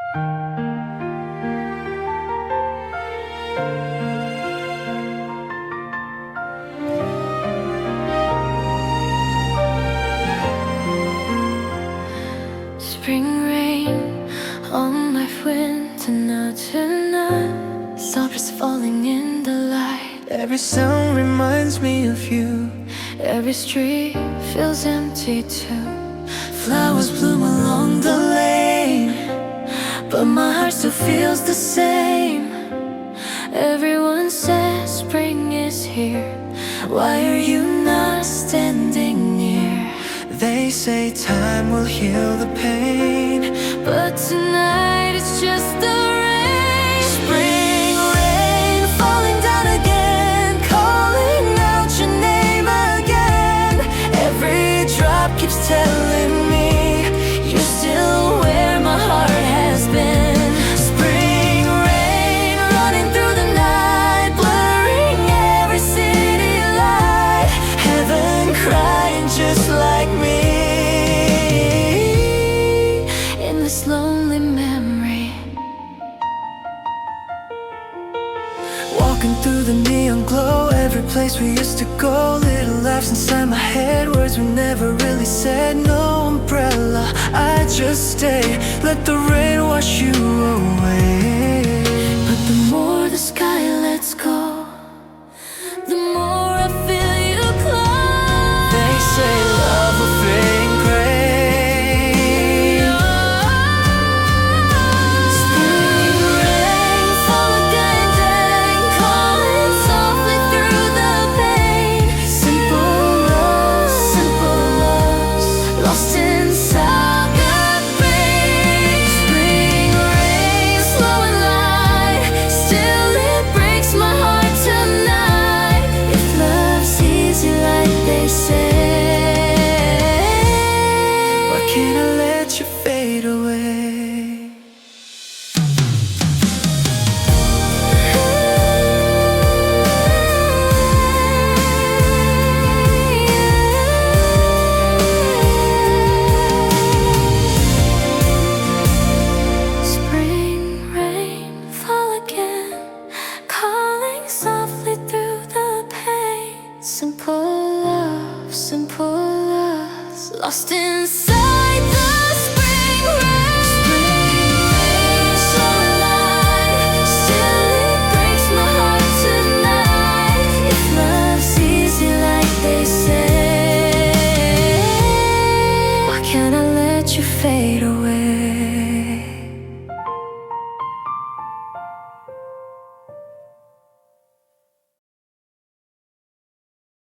Spring rain on my winter now tonight. Stars falling in the light. Every sound reminds me of you. Every street feels empty too. Flowers bloom along the lane, but my heart still feels the same. Everyone says spring is here. Why are you not standing near? They say time will heal the pain, but tonight it's just the rain. Spring rain falling down again, calling out your name again. Every drop keeps telling me you're still where my heart has been. Spring rain running through the night, blurring every city light. Heaven crying just like me in this lonely memory. Walking through the neon glow, every place we used to go. Little laughs inside my head, words we never really said. No umbrella, I just stay, let the rain wash you away. But the more the sky lets go,